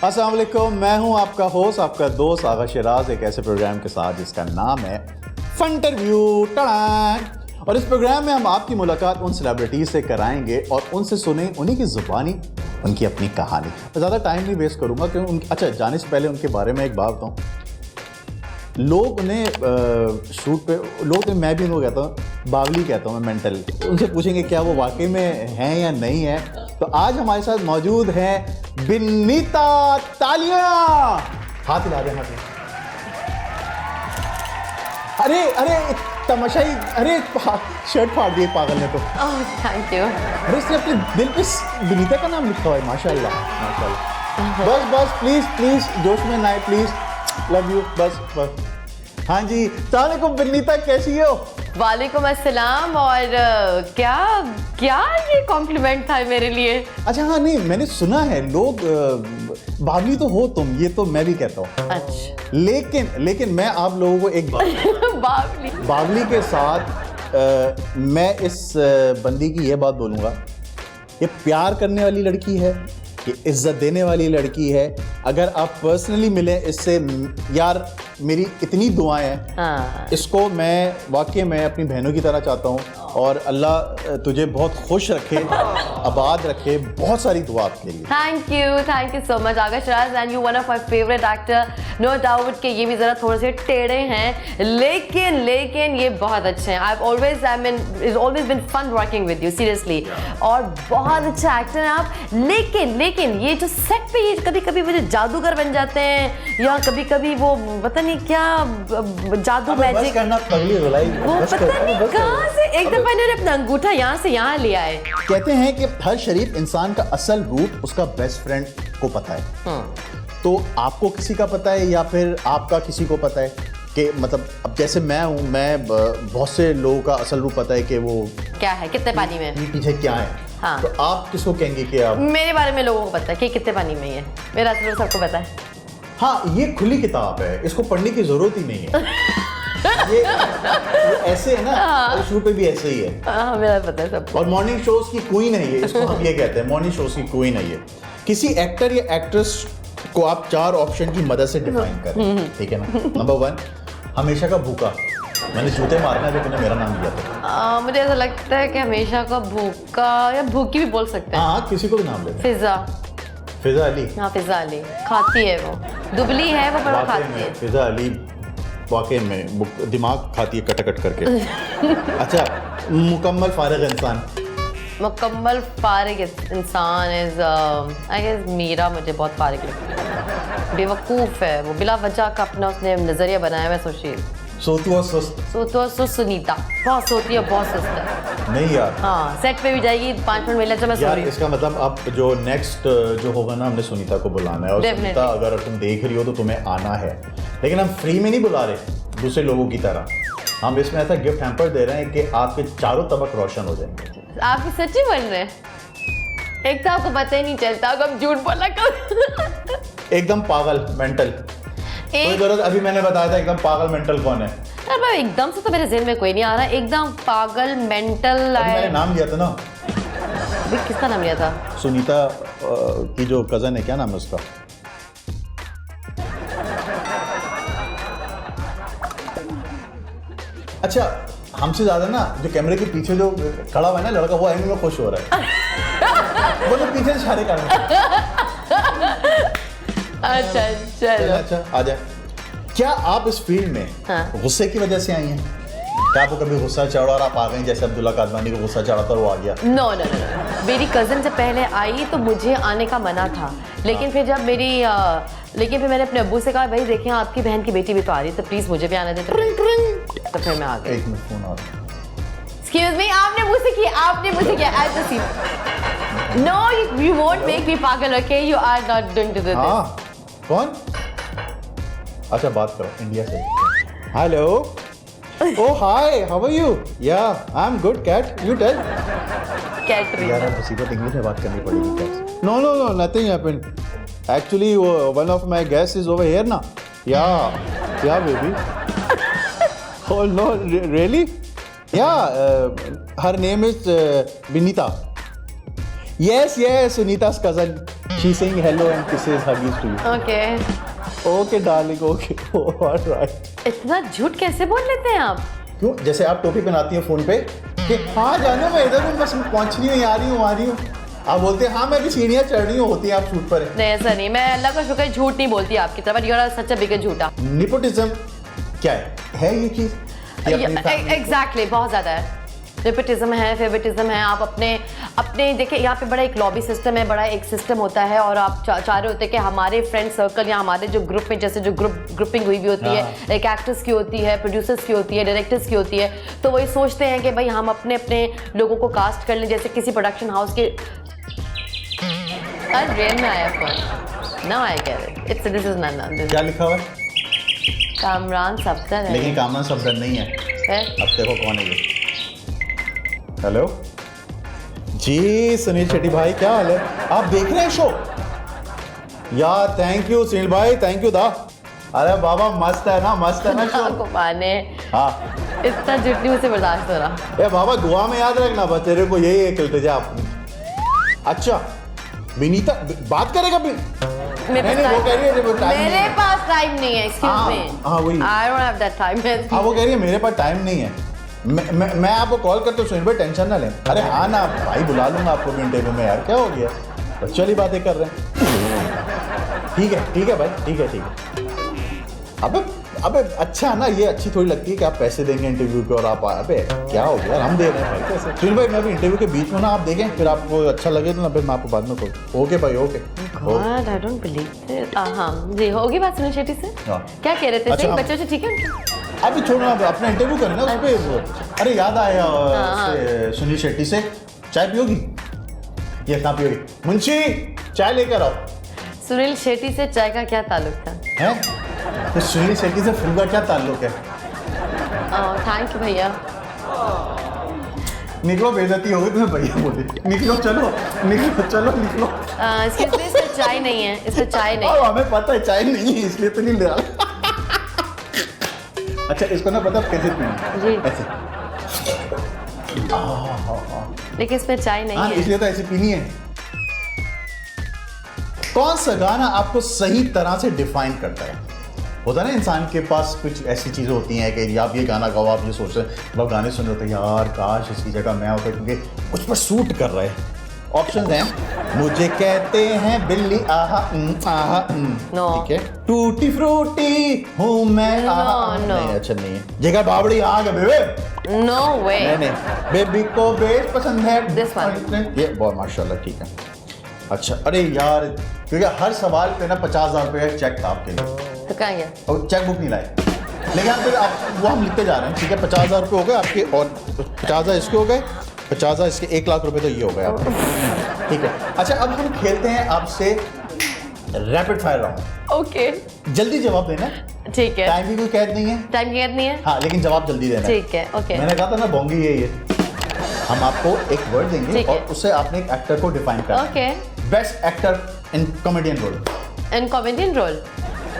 अस्सलाम वालेकुम, मैं हूं आपका होस्ट, आपका दोस्त आगा शिराज, एक ऐसे प्रोग्राम के साथ जिसका नाम है फंटरव्यू। और इस प्रोग्राम में हम आपकी मुलाकात उन सेलिब्रिटीज से कराएंगे और उनसे सुने उन्हीं की ज़ुबानी उनकी अपनी कहानी। मैं ज़्यादा टाइम नहीं वेस्ट करूंगा क्योंकि अच्छा, जाने से पहले उनके बारे में एक बात बताऊँ। लोग उन्हें शूट पे मैं भी उनको कहता हूँ बावली कहता हूँ मैं, मेंटल। उनसे पूछेंगे क्या वो वाकई में हैं या नहीं है। तो आज हमारे साथ मौजूद हैं बिनीता। तालियां, हाथ हिला दें, हाथ हिला। अरे तमाशाई, अरे शर्ट फाड़ दिए पागल ने तो। Thank you. अरे इसने अपने दिल पे बिनीता का नाम लिखा हुआ है। माशाल्लाह माशाल्लाह। बस प्लीज जोश में ना आए, प्लीज। लव यू, बस। हाँ जी, अस्सलाम वालेकुम बिनीता, कैसी हो? वालेकुम अस्सलाम। और क्या ये कॉम्प्लीमेंट था मेरे लिए? अच्छा हाँ, नहीं मैंने सुना है लोग बावली तो हो तुम, ये तो मैं भी कहता हूँ। अच्छा। लेकिन मैं आप लोगों को एक बावली के साथ मैं इस बंदी की ये बात बोलूँगा, ये प्यार करने वाली लड़की है, ये इज्जत देने वाली लड़की है। अगर आप पर्सनली मिलें इससे, यार मेरी इतनी दुआएं हैं। हाँ। इसको मैं वाकई में अपनी बहनों की तरह चाहता हूँ और अल्लाह तुझे बहुत खुश रखे, आबाद रखे। बहुत सारी दुआ आपके लिए। Thank you so much Agha Shiraz, and you one of my favourite actor. No doubt कि ये भी जरा थोड़े से टेढ़े हैं, लेकिन ये बहुत अच्छे हैं। I've always been fun working with you, seriously। और बहुत अच्छा एक्टर हैं आप। लेकिन ये जो सेट पे ये कभी-कभी वो जो जादूगर बन जाते हैं, या कभी-कभी वो पता नहीं क्या जादू मैजिक करना पगली रुलाई, वो पता नहीं कहाँ से एक दफा इन्होंने अपना अंगूठा यहाँ से यहाँ लिया है। कहते हैं कि हर शरीफ इंसान का असल रूप उसका बेस्ट फ्रेंड को पता है। तो आपको किसी का पता है या फिर आपका किसी को पता है कि मतलब अब जैसे मैं हूँ, मैं बहुत से लोगों का असल रूप पता है कि वो क्या है, कितने पानी में है, पीछे क्या है। हाँ। तो आप किसको कहेंगे कि आप? मेरे बारे में लोगों को पता है कि कितने पानी में ही है, मेरा असल रूप सबको पता है। हाँ, ये खुली किताब है, इसको पढ़ने की जरूरत ही नहीं है। ये ऐसे है ना, शुरू पे भी ऐसे ही है। हाँ, मेरा पता है सबको। और मॉर्निंग शोज की क्वीन है ये, इसको हम ये कहते हैं, मॉर्निंग शोज की क्वीन है ये। किसी एक्टर या एक्ट्रेस को आप 4 ऑप्शन की मदद से डिफाइन करें, ठीक है ना। नंबर 1, हमेशा का भूखा। मैंने जूते मारना है, तूने मेरा नाम लिया था। मुझे ऐसा लगता है कि हमेशा का भूखा या भूखी भी बोल सकते हैं। हाँ, किसी को भी नाम लेते हैं। फिजा अली। हाँ, फिजा अली खाती है, वो दुबली है वो, पर वो खाती है। फिजा अली वाकई में दिमाग खाती है कट करके। अच्छा, मुकम्मल फारिग इंसान। मुकम्मल फारिग इंसान इज आई गेस मीरा। मुझे बहुत फारिग लगती है, बेवकूफ़ है वो, बिला वजह का अपना उसने नज़रिया बनाया है। सोचिए, सोतू और सुस्त। सुनीता बहुत सोती है, बहुत सुस्त है। नहीं यार, हाँ, सेट पे भी जाएगी 5 मिनट मिलने से मैं यार सॉरी। इसका मतलब अब जो नेक्स्ट जो होगा ना, हमने सुनीता को बुलाना है। और Definitely। सुनीता, अगर तुम देख रही हो तो तुम्हें आना है, लेकिन हम फ्री में नहीं बुला रहे दूसरे लोगों की तरह। हम इसमें ऐसा गिफ्ट हैम्पर दे रहे हैं कि आपके चारों तबक रोशन हो जाएंगे। आप सच्ची बन रहे हैं? एक तो आपको पता ही नहीं चलता, अब झूठ बोला कब। एकदम पागल, मेंटल। कोई जरूरत, अभी मैंने बताया था एकदम पागल मेंटल कौन है। अब एकदम से तो मेरे ज़हन में कोई नहीं आ रहा। एकदम पागल मेंटल मैंने नाम लिया था ना। किसका नाम लिया था? सुनीता की जो कजन है, क्या नाम है उसका? अच्छा, हमसे ज्यादा ना जो कैमरे के पीछे जो खड़ा हुआ है ना लड़का, वो एंगल में खुश हो रहा है। वो जो पीछे से इशारे कर रहा है। अच्छा चलो, अच्छा आ जाए। क्या आप इस फील्ड में गुस्से की वजह से आई हैं? क्या आपको कभी गुस्सा चढ़ा और आप आ गई, जैसे अब्दुल्ला कादवानी को गुस्सा चढ़ा था वो आ गया? नो। मेरी कज़न जब पहले आई तो मुझे आने का मना था, लेकिन फिर जब लेकिन फिर मैंने अपने अब्बू से कहा, भाई देखिए आपकी बहन की बेटी भी तो आ रही है, तो प्लीज़ मुझे भी आने दें। तो फिर मैं आ गई। एक मिनट, फोन आ रहा है। Excuse me, आपने मुझसे किया as a scene। No, you won't make me पागल, okay? You are not going to do this। हाँ, कौन? अच्छा, बात करो इंडिया से। Hello. Oh hi, how are you? Yeah I am good Kat, you tell. Katrina. यार मुसीबत English में बात करनी पड़ेगी Kat. No, nothing happened. Actually one of my guest is over here ना। Yeah baby. Oh no, really? Yeah, her name is Vinita. Yes, Sunita's cousin. She's saying hello and kisses, huggies to you. Okay. Okay, darling. Okay. All right. इतना झूठ कैसे बोल लेते हैं आप? क्यों? जैसे आप टोपी पहनाती हो फोन पे कि हाँ जानो मैं इधर हूँ, बस पहुँचनी हूँ, आ रही हूँ. आप बोलते हैं हाँ मैं भी सीढ़ियाँ चढ़ रही हूँ, होती है आप शूट पर है. नहीं ऐसा नहीं, मैं अल्लाह का शुक्र झूठ नहीं बोलती आपकी तरफ. You are such a big झूठा. निपोटिज्म क्या है ये चीज़? एग्जैक्टली, बहुत ज़्यादा है. नेपोटिज्म है, फेवरेटिज्म है. आप अपने देखिए यहाँ पे बड़ा एक लॉबी सिस्टम है, बड़ा एक सिस्टम होता है और आप चाह रहे होते हैं कि हमारे फ्रेंड सर्कल या हमारे जो ग्रुप में जैसे जो ग्रुपिंग हुई भी होती है, एक एक्टर्स की होती है, प्रोड्यूसर्स की होती है, डायरेक्टर्स की होती है, तो वही सोचते हैं कि भाई हम अपने लोगों को कास्ट कर लें. जैसे किसी प्रोडक्शन हाउस के रेल में आया phone. Now I get it. It's this is none. क्या लिखा हुआ है? कामरान सफदर है. लेकिन कामरान सफदर नहीं है. अब देखो कौन है ये. हेलो जी सुनील शेट्टी भाई, क्या हाल है? आप देख रहे हैं शो? यार थैंक यू सुनील भाई, थैंक यू दा. अरे बाबा मस्त है ना शो. को पाने हाँ इतना झूठ नहीं मुझसे बर्दाश्त हो रहा. ए बाबा दुआ में याद रखना बस, तेरे को यही है खिलते जा अपनी. अच्छा विनीता बात करेगा भी? मेरे पास टाइम नहीं है. हाँ, एक्सक्यूज मी. हाँ वही. I don't have that time. हाँ वो कह रही है मेरे पास टाइम नहीं है. मैं आपको कॉल करता हूँ सुनील भाई, टेंशन ना लें. अरे हाँ ना भाई, बुला लूंगा आपको भी इंटरव्यू में. यार क्या हो गया, बच्चों वाली बातें कर रहे हैं. ठीक है भाई, ठीक है. अबे अच्छा ना, ये अच्छी थोड़ी लगती है कि आप पैसे देंगे इंटरव्यू के और आप अबे क्या हो गया, हम दे रहे हैं भाई पैसे. सुनील भाई मैं अभी इंटरव्यू के बीच में ना, आप देखें फिर आपको अच्छा लगे तो ना फिर मैं आपको बाद में कॉल. ओके भाई okay. God I don't believe it. हाँ जी होगी बात सुनील शेट्टी से. क्या कह रहे थे? अच्छा, बच्चों से ठीक है. अभी छोड़ो, आप अपना इंटरव्यू करें ना उस पे. अरे याद आया सुनील शेट्टी से. चाय पियोगी? ये ना पियोगी? मुंशी चाय लेकर आओ. सुनील शेट्टी से चाय का क्या ताल्लुक था? हैं? तो सुनील शेट्टी से फिल्म का क्या ताल्लुक है? थैंक यू भैया. निकलो, बेइज्जती हो गई तुम्हें भैया बोले. निकलो चलो. इसमें चाय नहीं है. इसमें चाय नहीं है. हमें पता है चाय नहीं है, इसलिए तो नहीं ले रहा. अच्छा इसको ना पता कैसे पीना जी ऐसे. लेकिन इसमें चाय नहीं है, इसलिए तो ऐसे पीनी है. कौन सा गाना आपको सही तरह से डिफाइन करता है? होता है ना इंसान के पास कुछ ऐसी चीज़ें होती हैं कि आप ये गाना गाओ, आप ये सोचते हैं, आप गाने सुन रहे होते हैं यार काश इसकी जगह मैं होता, क्योंकि उस पर सूट कर रहा है. ऑप्शन हैं. मुझे कहते हैं बिल्ली आहा नो. ठीक है. टूटी फ्रूटी हूँ मैं आहा. नहीं अच्छा नहीं है. जगह बावड़ी आ गए बेबे. नो वे. नहीं बेबी को बेस पसंद है. This one. ये बहुत माशाल्लाह ठीक है. अच्छा अरे यार क्योंकि हर सवाल पे ना 50,000 रुपये का चेक था आपके लिए. तो कहाँ गया? और चेक बुक नहीं लाए, लेकिन आप फिर वो हम लिखते जा रहे हैं. ठीक है 50,000 रुपये हो गए आपके, और 50,000 इसके हो गए, 50,000 इसके, 1 लाख रुपए तो ये हो गए आपके. ठीक है. अच्छा अब हम खेलते हैं आपसे रैपिड फायर राउंड. ओके. जल्दी जवाब देना. ठीक है. टाइम की कोई कैद नहीं है. टाइम की कैद नहीं है. हाँ लेकिन जवाब जल्दी देना. ठीक है. ओके. मैंने कहा था ना बोंगी है ये. हम आपको एक वर्ड देंगे और उससे आपने एक एक्टर को डिफाइन करना. Okay. Best actor in comedian role. In comedian role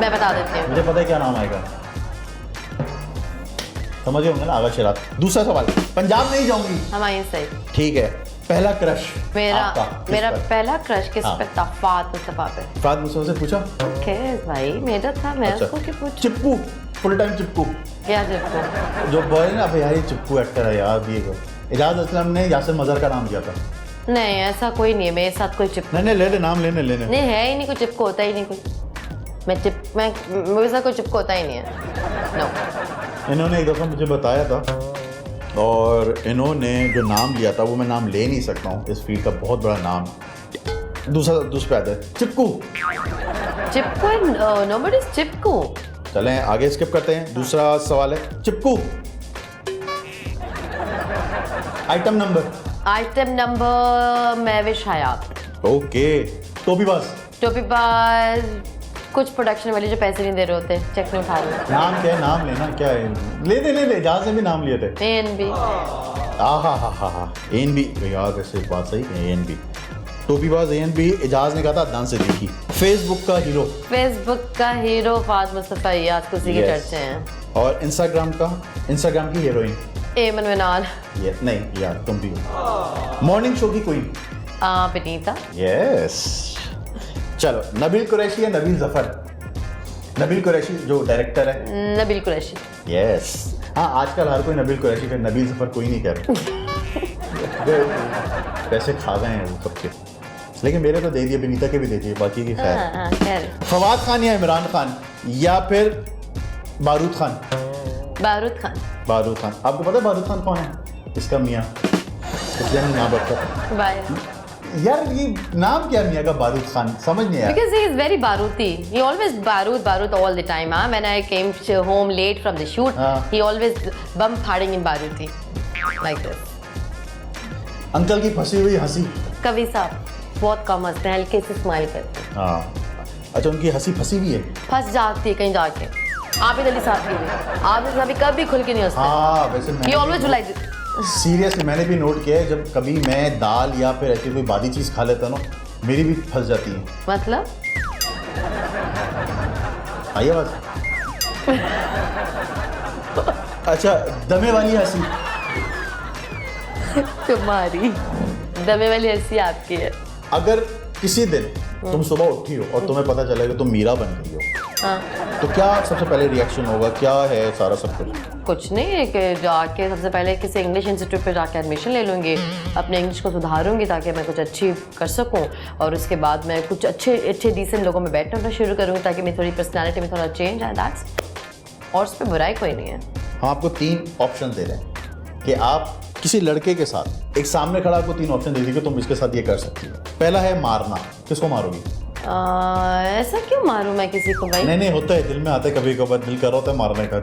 मैं बता देती हूँ. मुझे पता है क्या नाम आएगा, समझ होंगे ना. आगा शरात. दूसरा सवाल. पंजाब नहीं जाऊंगी. हमारी सही. ठीक है. पहला क्रश मेरा पहला क्रश किस पे था? फात मुस्तफा पे. फात मुस्तफा से पूछा? ओके भाई मेरा था, मैं उसको क्यों पूछूं? चिप्पू, फुल टाइम चिप्पू. क्या चिप्पू? जो बॉय ना, यार ये चिप्पू एक्टर है यार. ये इजाज असलम ने यासिर मजहर का नाम दिया था. नहीं ऐसा कोई नहीं है मेरे साथ. कोई चिप्पू नहीं ले नाम लेने नहीं है ही नहीं. कोई चिपको होता ही नहीं. कोई मेरे साथ कोई चिपको होता ही नहीं है. नो. इन्होंने एक दफ़ा मुझे बताया था और इन्होंने जो नाम लिया था वो मैं नाम ले नहीं सकता हूँ, इस फील्ड का बहुत बड़ा नाम. दूसरा आता है चिपकू. नोबडी इज चिपकू. चलें आगे स्किप करते हैं. दूसरा सवाल है चिपकू. आइटम नंबर महविश हयात. ओके. टोपीबाज कुछ प्रोडक्शन वाले जो पैसे नहीं दे रहे होते, चेक नहीं उठा रहे. नाम क्या है? नाम लेना क्या है? ले जहाँ से भी नाम लिए थे. ANB. हाँ ANB यार वैसे बात सही है. ANB टोपीबाज ANB. एजाज ने कहा था अदनान सिद्दीकी. फेसबुक का हीरो फात मुस्तफा याद कुछ के चर्चे हैं. और इंस्टाग्राम की हीरोइन एमन मिनाल. ये नहीं यार तुम भी हो. मॉर्निंग शो की क्वीन विनीता. यस. चलो, नबील कुरैशी या नबील जफर? नबील कुरैशी जो डायरेक्टर है। नबील कुरैशी। यस। हाँ, आजकल हर कोई नबील कुरैशी का, नबील जफर कोई नहीं कह रहा। पैसे खा गए हैं वो सबके, लेकिन मेरे तो दे दिए, बिनीता के भी दे दिए, बाकी की खैर। फवाद खान या इमरान खान या फिर बारूद खान? बारूद खान। बारूद खान। आपको पता है बारूद खान कौन है? इसका मियाँ, इसलिए नहीं नाम रखा। यार ये नाम क्या मियाँ का, बारूद खान? समझ नहीं आया। Because he is very baruti. He always barut all the time. When I came home late from the shoot, he always bum फाड़ेंगे baruti like this. Uncle की फंसी हुई हंसी। कवि साहब बहुत कम हंसते हैं, हल्के से स्माइल करते हैं। हाँ, अच्छा, उनकी हंसी फंसी भी है? फंस जाती है कहीं जाके। आप ही जल्दी साथ कीजिए, आप जैसे कभी खुल के नहीं हंसते। हाँ, वैसे He always do like this. Seriously मैंने भी नोट किया है, जब कभी मैं दाल या फिर ऐसी कोई बादी चीज खा लेता हूँ ना, मेरी भी फंस जाती है। मतलब आई आवाज? अच्छा, दमे वाली हंसी। तुम्हारी दमे वाली हंसी आपकी है। अगर किसी दिन तुम सुबह उठी हो और तुम्हें पता चला कि तुम मीरा बन गई हो, तो क्या सबसे पहले रिएक्शन होगा? क्या है सारा सब कुछ नहीं है कि जाके सबसे पहले किसी इंग्लिश इंस्टीट्यूट पे जाके एडमिशन ले लूँगी, अपने इंग्लिश को सुधारूंगी ताकि मैं कुछ अच्छी कर सकूं, और उसके बाद मैं कुछ अच्छे डिसेंट लोगों में बैठना शुरू करूँगी ताकि मेरी थोड़ी पर्सनैलिटी में थोड़ा चेंज आए। दैट्स, और उस पर बुराई कोई नहीं है। हम आपको 3 ऑप्शन दे रहे हैं कि आप किसी लड़के के साथ, एक सामने खड़ा आपको 3 ऑप्शन दे दी कि तुम इसके साथ ये कर सकती हो। पहला है मारना। किसको मारोगी? ऐसा क्यों मारूं मैं किसी को भाई? नहीं, होता है, दिल में आता है कभी कभार, दिल कर रहा होता है मारने का,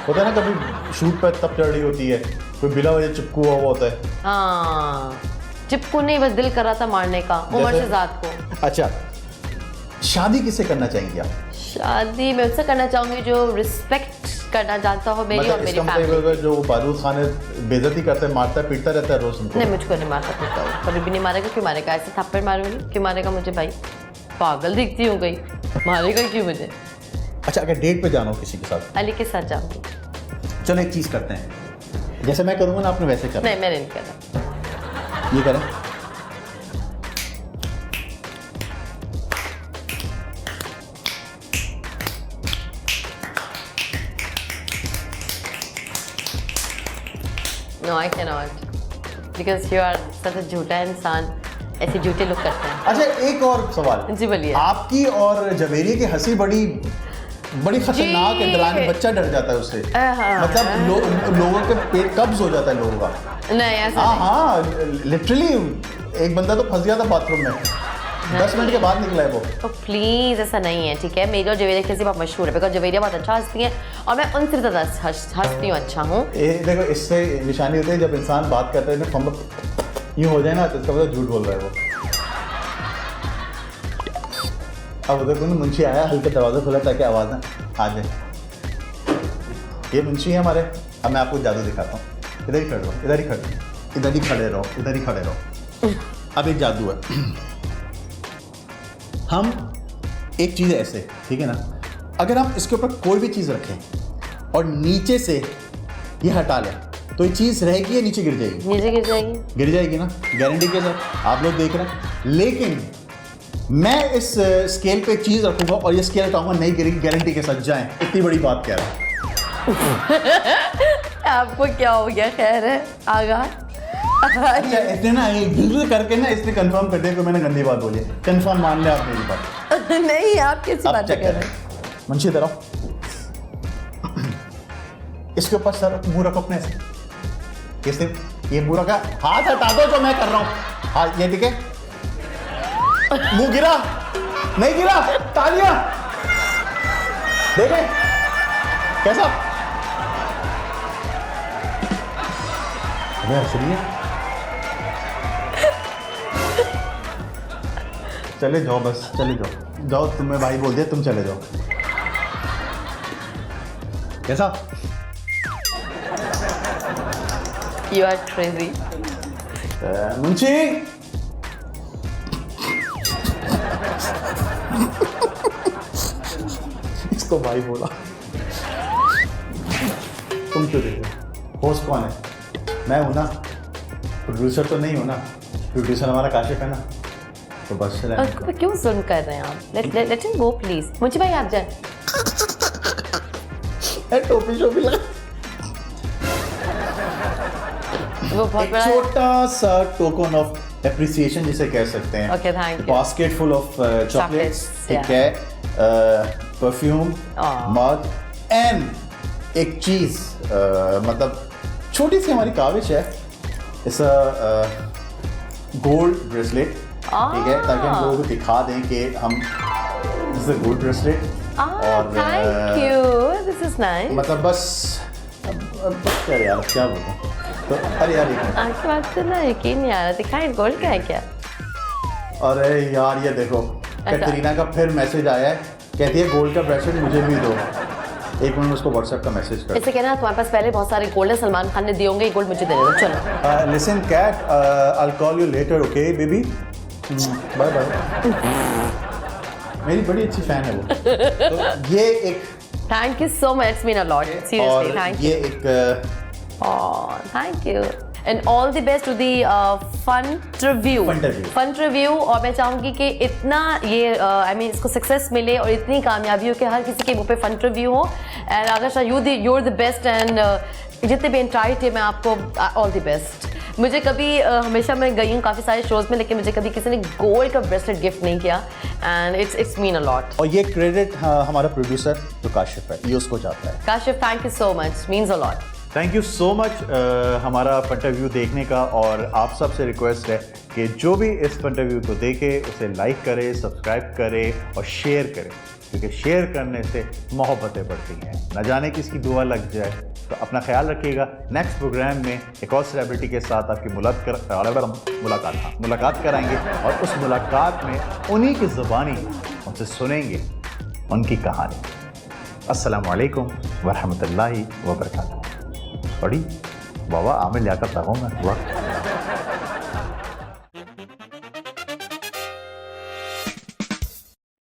होता है ना, कभी शूट पर तब चढ़ रही होती है, कोई बिला वजह चिपकू हुआ होता है। हाँ, चिपकू नहीं, बस दिल कर रहा था मारने का, उमर शहजाद को। अच्छा, शादी किससे करना चाहेंगे आप? शादी मैं उससे करना चाहूंगी जो रिस्पेक्ट करना जानता हो मेरी और मेरी फैमिली। जो बारूद खान बेइज्जती करता है, मारता है, पीटता रहता है रोज उनको। नहीं, मुझको नहीं मारता पीटता हूँ, कभी भी नहीं मारेगा। क्यों मारेगा? ऐसे थप्पड़ मारूंगी, क्यों मारेगा मुझे भाई? पागल दिखती हूँ कहीं, मारेगा क्यों मुझे? अच्छा, अगर डेट पे जाना हो किसी के साथ? अली के साथ जाऊंगी। चलो एक चीज करते हैं, जैसे मैं करूँगा ना आपने वैसे करना। नहीं, मैंने नहीं करना। ये करें? No, I cannot. Because you are such a झूठा इंसान, ऐसे झूठे लोग करते हैं। अच्छा, एक और सवाल। जी बोलिए। आपकी और जवेरिया की हंसी बड़ी खतरनाक है, डराने, बच्चा डर जाता है उससे। मतलब लोगों के पेट कब्ज हो जाता है लोगों का। नहीं, ऐसा हाँ, लिटरली एक बंदा तो फंस गया था बाथरूम में, 10 मिनट के बाद निकला है वो। तो प्लीज ऐसा नहीं है, ठीक है? मेरी और जवेरिया की हंसी बहुत मशहूर है, बिकॉज जवेरिया बहुत अच्छा हंसती है और मैं उनसे ज़्यादा हंसती हूँ, अच्छा हूँ। देखो, इससे निशानी होती है जब इंसान बात करता है ना, यूँ हो जाए ना, तो इसका मतलब झूठ बोल रहा है वो। अब उधर कोई मुंशी आया, हल्का दरवाजा खुला ताकि आवाज़ ना आ जाए। ये मुंशी है हमारे। अब मैं आपको जादू दिखाता हूँ। इधर ही खड़े रहो, इधर ही खड़े रहो। अब एक जादू है। हम एक चीज़ ऐसे, ठीक है ना, अगर हम इसके ऊपर कोई भी चीज़ रखें और नीचे से ये हटा लें, तो ये चीज़ रहेगी या नीचे गिर जाएगी? नीचे गिर जाएगी। गिर जाएगी ना, गारंटी के साथ, आप लोग देख रहे हैं। लेकिन मैं इस स्केल पे एक चीज़ रखूंगा और ये स्केल हटाऊंगा, नहीं गिरेगी, गारंटी के साथ। जाएं, इतनी बड़ी बात कह रहा हूँ। आपको क्या हो गया? खैर है, आगा। अच्छा, इसने ना ये करके ना इसने कंफर्म कर दिया कि मैंने गंदी बात बोली है। कंफर्म मान ले आप मेरी बात। नहीं, आप कैसी बात कर रहे हैं? मुंशी इधर आओ, इसके ऊपर सर मुंह रखो अपने से। कैसे? ये मुंह रखा, हाथ हटा दो जो मैं कर रहा हूँ। हाँ, ये ठीक है। मुंह गिरा नहीं गिरा? तालियां देखें कैसा? सुनिए, चले जाओ, बस चले जाओ। तुम्हें भाई बोल दिया, तुम चले जाओ। कैसा? You are crazy. मुंशी, इसको भाई बोला। तुम क्यों देख रहे हो? होस्ट कौन है? मैं हूं ना, प्रोड्यूसर तो नहीं हूं ना। प्रोड्यूसर हमारा काशिफ है ना। तो बस उसको क्यों जुल्म कर रहे हैं आप? Let him go please. मुझे भाई आप जाए। टोपी शोपी लगा, वो बहुत एक बड़ा छोटा सा टोकन ऑफ एप्रिसिएशन जिसे कह सकते हैं। Okay, thank you. Basket full of chocolates, ठीक है, परफ्यूम, मग एंड एक चीज, मतलब छोटी सी हमारी काविश है, इस गोल्ड ब्रेसलेट, ठीक है, ताकि हम लोगों को दिखा दें कि हम दिस इज गोल्ड ब्रेसलेट। और thank you, this is nice. मतलब बस बस कर यार, क्या बोलूं। तो अरे यार आपकी बात से ना यकीन नहीं आ रहा, दिखाएं गोल्ड का है क्या? अरे यार ये देखो, कैटरीना का फिर मैसेज आया है, कहती है गोल्ड का ब्रेसलेट मुझे भी दो। एक मिनट उसको व्हाट्सएप का मैसेज कर। इसे कहना तुम्हारे पास पहले बहुत सारे गोल्ड है, सलमान खान ने दिए होंगे, गोल्ड मुझे दे दो। चलो listen Kat, I will call you later, okay baby, bye bye. मेरी बड़ी अच्छी फैन है वो। तो ये एक thank you so much, it's mean a lot, seriously thank ये एक thank you and all the best to the fun review. और मैं चाहूंगी कि इतना ये आई मीन इसको सक्सेस मिले और इतनी कामयाबी हो कि हर किसी के मुंह पे फन रिव्यू हो। एंड आगाशा you're the best एंड जितने भी एंटायर टीम है आपको ऑल द बेस्ट। मुझे कभी हमेशा मैं गई हूँ काफ़ी सारे शोज में, लेकिन मुझे कभी किसी ने गोल्ड का ब्रेसलेट गिफ्ट नहीं किया and it's mean a lot. और ये क्रेडिट हमारा प्रोड्यूसर जो काशिफ है, ये उसको जाता है। Kashif, thank you so much, means a lot. Thank you so much हमारा फंटरव्यू देखने का। और आप सबसे रिक्वेस्ट है कि जो भी इस फंटरव्यू को देखे उसे लाइक करे, सब्सक्राइब करे और शेयर करे, क्योंकि शेयर करने से मोहब्बतें बढ़ती हैं। न जाने किसकी दुआ लग जाए। तो अपना ख्याल रखिएगा। नेक्स्ट प्रोग्राम में एक और सेलिब्रिटी के साथ आपकी मुलाकात कराएंगे और उस मुलाकात में उन्हीं की ज़ुबानी उनसे सुनेंगे उनकी कहानी। अस्सलामु अलैकुम वरहमतुल्लाहि वबरकातुहू। बड़ी बाबा आमिर लियाकत मैं वक्त